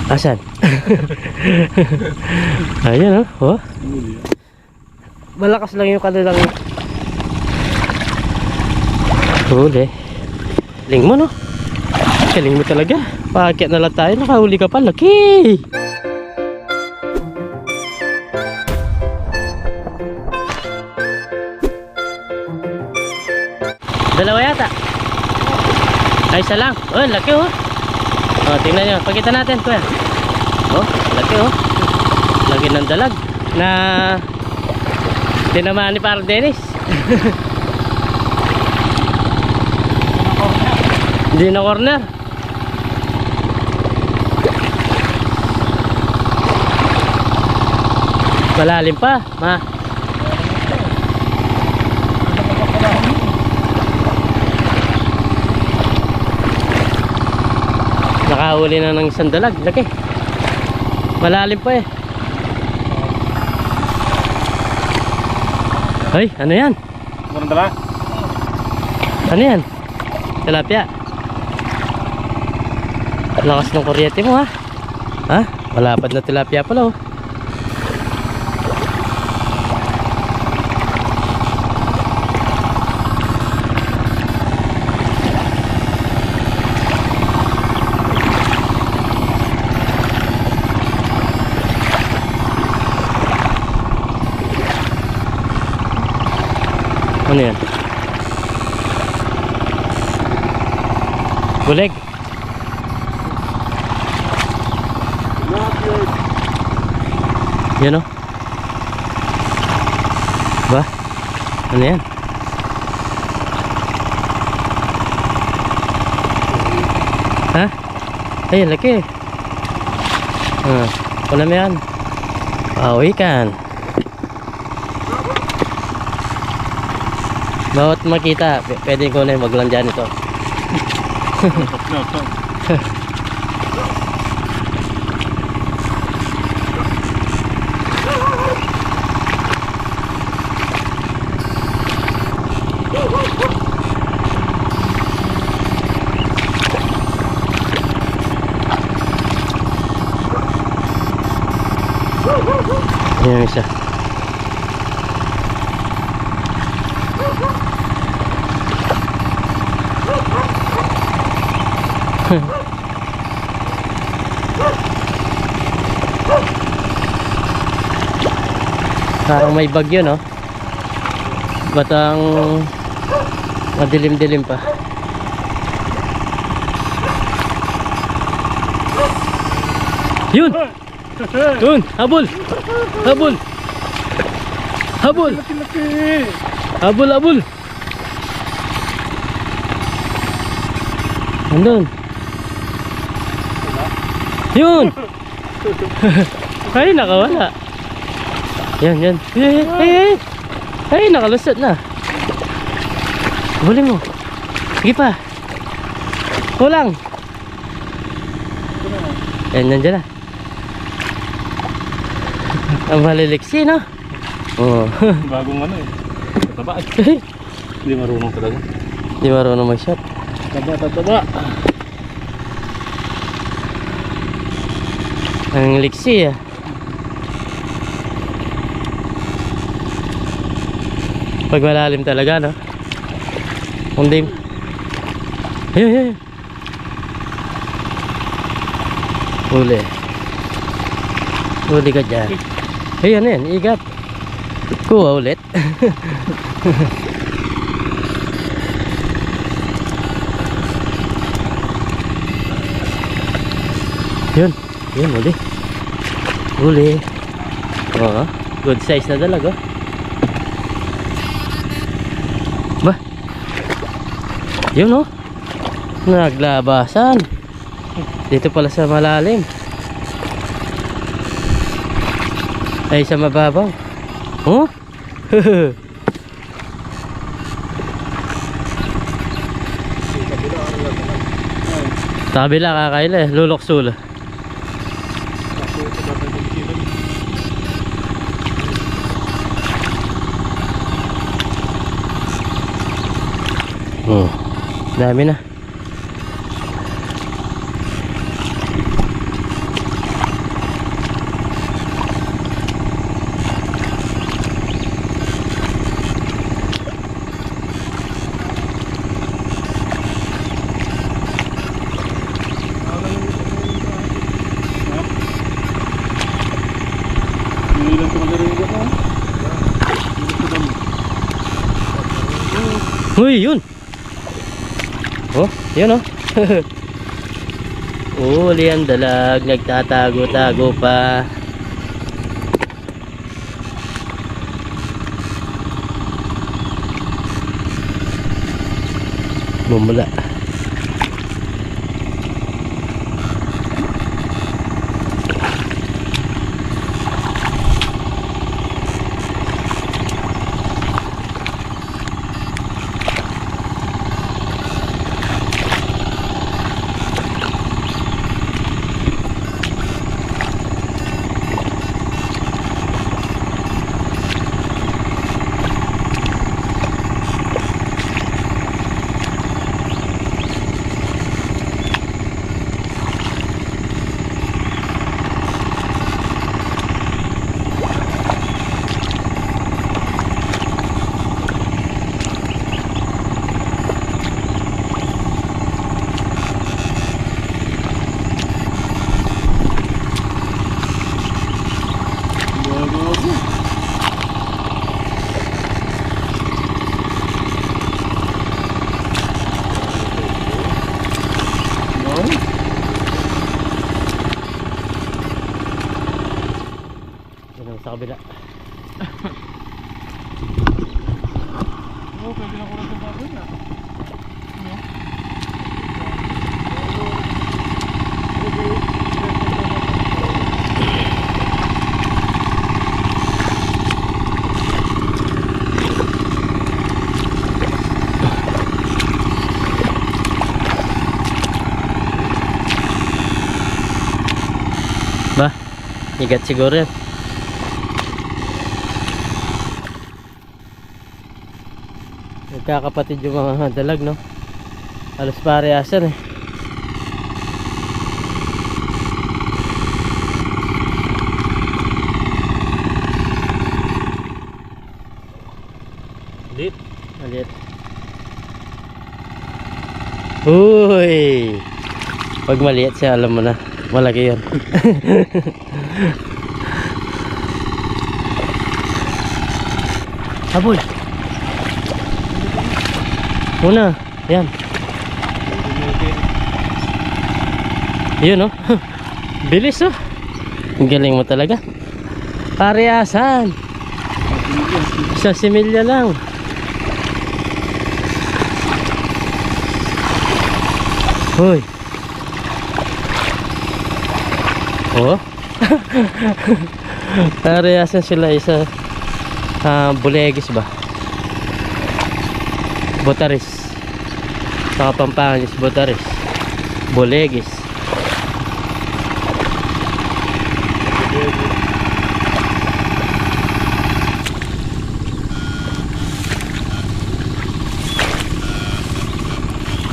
Asan? Ayan oh. Malakas lang yung kanilang huli. Galing mo no? Galing mo talaga. Paakyat na lang tayo. Nakahuli ka pa. Laki! Dalawa yata. Ay, isa lang. Oh, laki oh. Oh, tingnan nyo. Pakita natin kuya. Oh, laki oh. Laki ng dalag na tinamaan ni Parang Dennis. Hindi na corner. Malalim pa, ma. Nakahuli na ng isang dalag, laki. Malalim pa eh. Hoy, ano yan? Murang dala? Ano yan? Tilapia. Lakas ng kuryente mo ha. Ha? Malapad na tilapia pala oh. Ano yan? Buleg. Yan o. Ba? Ano yan? Ha? Ay, laki. Wala mo yan. Pawikan. Bawat makita, pwede ko na maglang dyan ito. Ayan isa. Parang may bagyo no? Batang madilim-dilim pa. Yun! Yun! Habol! Habol! Habol! Habol! Habol! Andun! Yun! Ay, nakawala. Yan, yan. Ay, nakalusot na. Huli mo. Sige pa. Kulang. Yan, yan dyan na. Ang maliliksi, no? Oo. Bagong ano eh. Taba. Hindi marunong talaga. Hindi marunong mag-shot. Taba. Ang liksi ah. Pag malalim talaga no. Kundim. Ayun. Huli. Huli ka dyan. Ayun yan, igat. Kuha ulit. Yun. Yun, huli. Huli. Oo. Good size na dalag oh. Ba? Yun oh. Naglabasan. Dito pala sa malalim. Ay sa mababaw. Oh? Tabila kakaila eh. Luluksula. Oh, dami na. Uy, yun. Oh, yun oh. Uli ang dalag, nagtatago-tago pa. Bumula. Sa kabila. Oo, pwede na ko rin sa baboy na. Ba, igat siguro yan. Nagkakapatid yung mga dalag, no? Halos parehasan eh. Lit. Maliit. Uy! Pag maliit siya, alam mo na. Malaki yan. Habol! Una, yan. Yun oh. Bilis oh. Ang galing mo talaga. Parehasan. Sa similya lang. Hoy. Oh. Parehasan sila isa. Bulegis ba? Botaris. Sa Kapampangan is Botaris. Bulegis.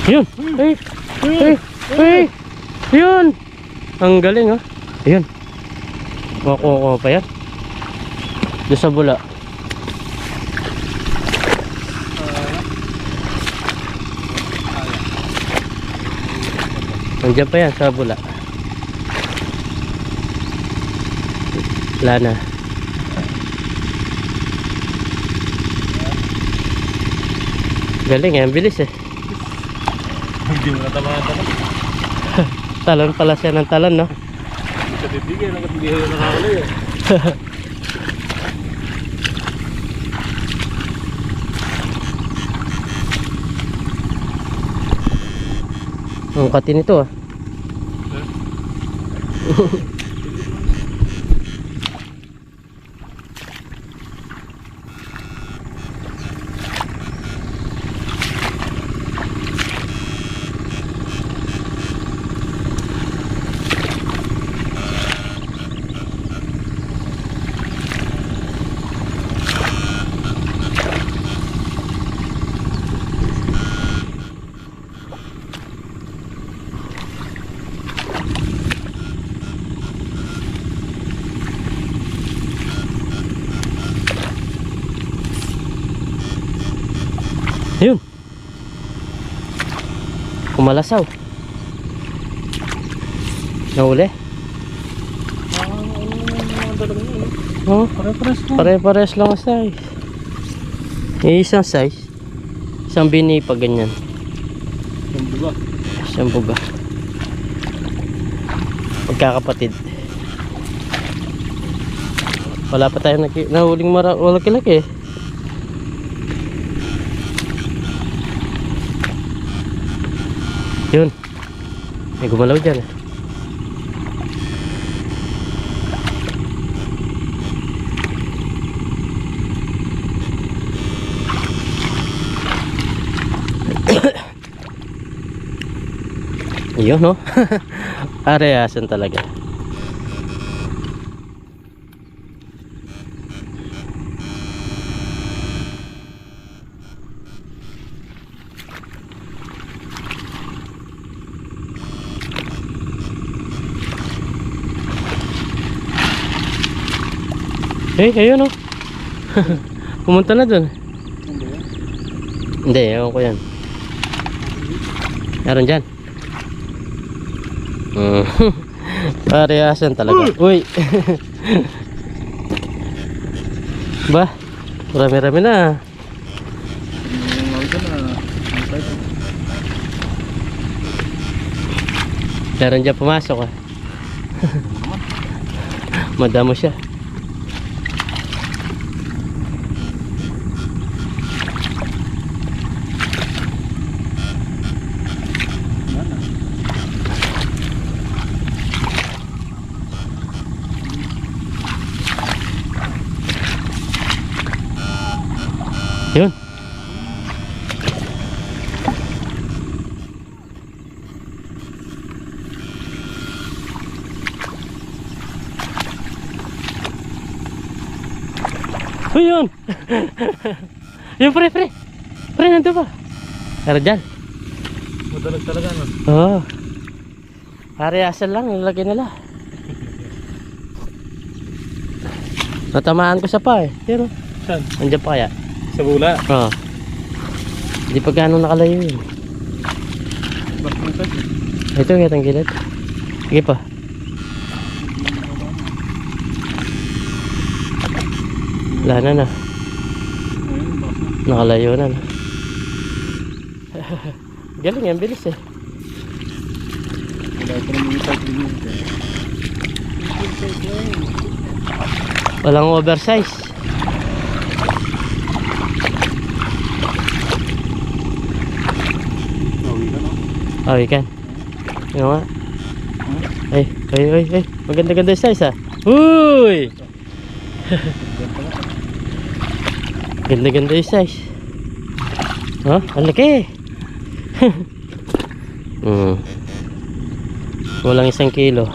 Yun. Ay. Ay. Ay. Yun. Ang galing oh. Yun. Makukuha pa yan. Doon sa bula. Nandiyan pa yan sa bula. Wala na. Galing eh, ang bilis eh. Hindi mo natamaan talon. Talon pala siya ng talon, no? Hindi ka bibigyan, hindi ka nakakali eh. Ang kati nito ah. Yun. Kumalasaw. Nahuli. Oh, Pare-pares ko. pare-pares lang ang size. Isang size. Isang bini pag ganyan. Yung buga. Isang buga. Pagkakapatid. Wala pa tayo nahuling malaki-laki eh. Yun. May gumalaw dyan eh. Yun no. Areasan talaga. Ayun no. Pumunta na dun. Hindi, ewan ko yan. Meron dyan. Parehasan talaga. Uy. Bah, marami-rami na. Meron dyan pumasok ah. Madamo siya. Yun. Uy, yun. Yun, pre. Pre, nandun pa. Pero dyan. Madalag talaga, no? Oo. Parehasan lang, nilagay nila. Natamaan ko sa pa eh. Pero, Saan? andyan pa kaya? Sa bula. Oo. Hindi pa gano'ng nakalayo yun. Bakit mo saan? Ito, kitang gilid. Sige pa. Wala na. Ayun, bakit? Nakalayo na. Galing yan, bilis eh. Wala pa naman yung side din yun. Walang oversize. Nawi ka, no? Oh, ikan. Yung nga. Ay. Maganda-ganda yung size ah. Uy! Ganda-ganda yung size. Oh, ang laki. Walang 1 kilo.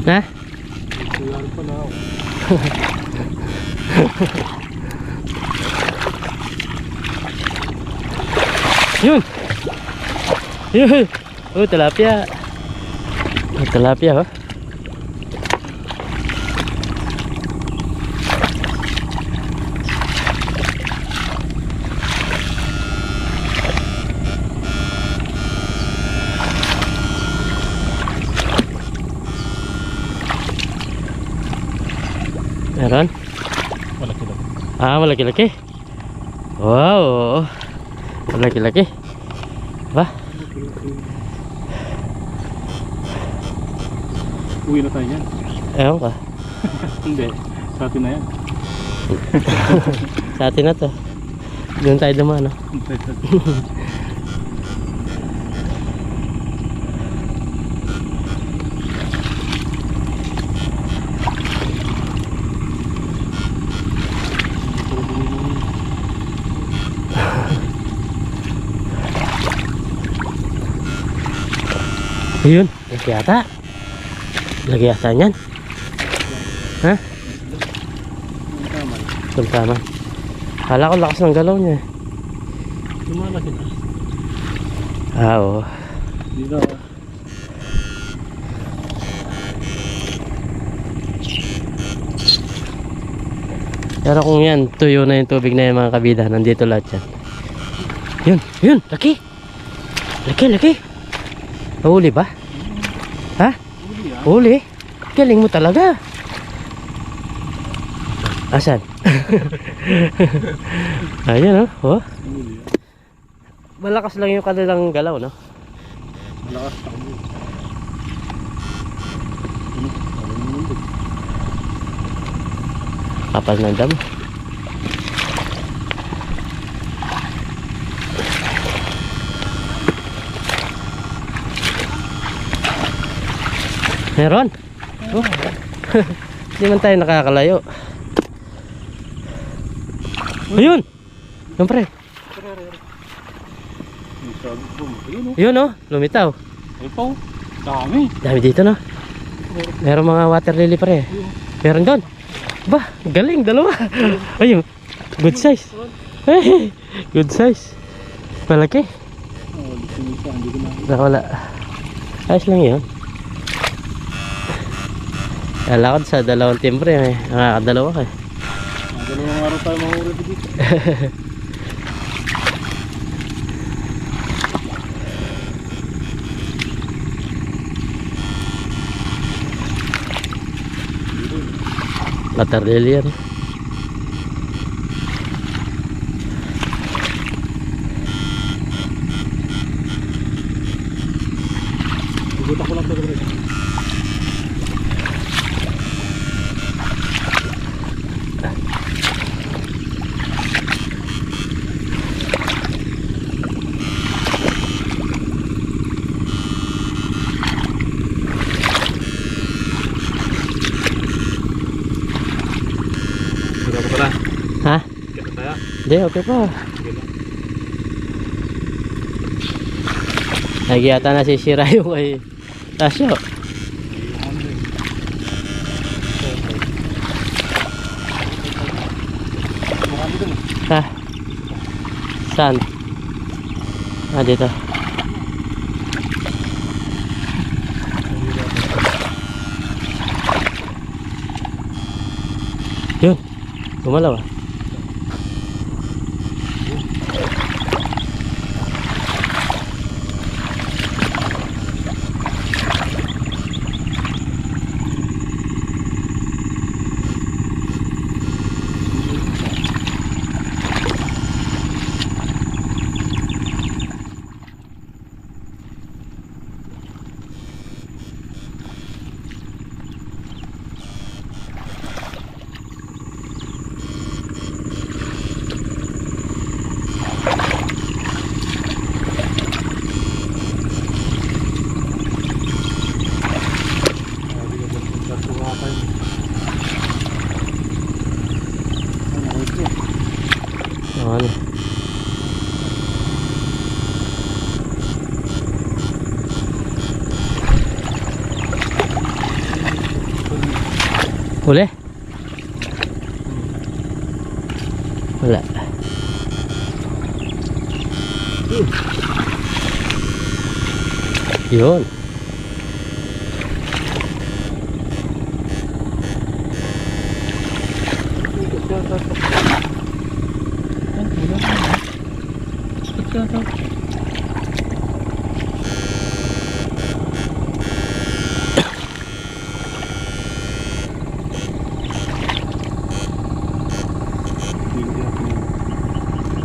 Ha? Nagsuyan pa na ako. Yun! Oh, tilapia. Oh, tilapia oh. Meron? Malaki-laki. Ah, malaki-laki. Wow. Malaki-laki. Ba? Uwi na tayo yan. Ewan ka. Hindi. Sa atin na yan. Sa atin na to. Doon tayo dumaan, no? Ayun, lagi yata. Lagi yata niyan. Ha? Sultaman. Kala ko lakas ng galaw niya. Lumalaki na. Oo. Dito. Pero kung yan, tuyo na yung tubig na yung mga kabida. Nandito lahat yan. Yun, laki. Laki. Huli ba? Ha? Huli ah. Huli? Galing mo talaga. Asan? Ayan oh. Huli ah. Malakas lang yung kanilang galaw, no? Malakas pa kami. Ano? Parang mundo. Kapal ng dam. Meron? Oh. Hindi man tayo nakakalayo. Ayun! Siyempre. Sabi ko, ayun oh. Yun oh, lumitaw. Ayun pa oh. Dami. Dami dito no. Meron mga water lily pre. Meron doon. Ba, galing, dalawa. Ayun, good size. Good size. Malaki. Oh, hindi ko na. Nakawala. Ayos lang yun. Alakad sa dalawang timbre. Nakakadalawa ka eh. Dalawang araw tayo mahuli dito. Water lily yan. Igutan ko lang ito. Ha? Kita tayo. Hindi, okay pa. Lagi yata nasisira yung kay Tasyo. Ha? Saan? Ah, dito. Yun. Gumalaw ah. Ano? Huli? Wala. Yun.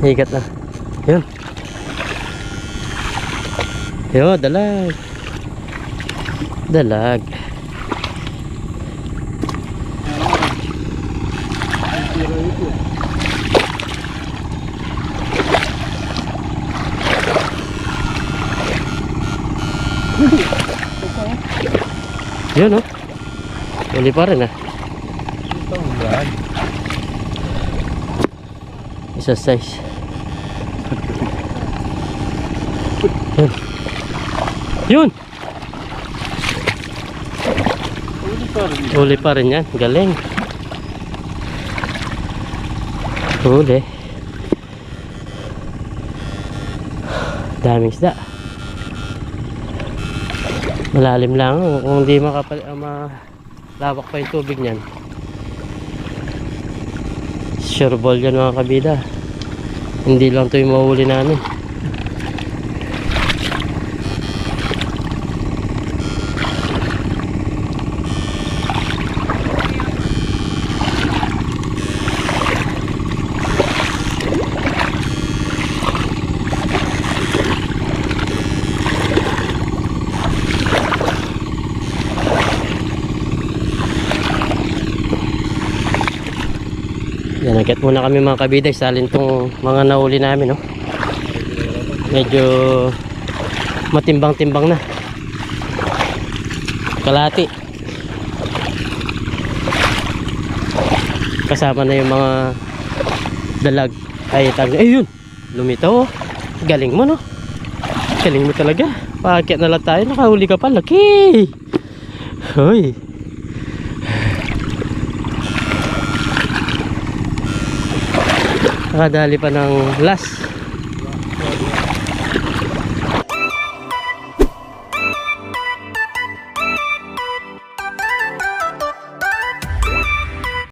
Higat na. Yun. Yun, dalag. Dalag. Yun oh. Huli pa rin ah. Isa size. Yun. Yun. Huli pa rin yan. Galing. Huli. Daming isda. Malalim lang. Kung hindi malawak pa yung tubig niyan, sure ball yan mga kabida. Hindi lang ito yung mahuli namin. Yan, agad muna kami mga kabida. Isalin tong mga nahuli namin, no? Medyo matimbang-timbang na. Kalahati. Kasama na yung mga dalag. Ay, ayun! Lumitaw, oh. Galing mo, no? Galing mo talaga. Paakyat na lang tayo. Nakahuli ka pa. Laki! Hoy! Nakadali pa ng last.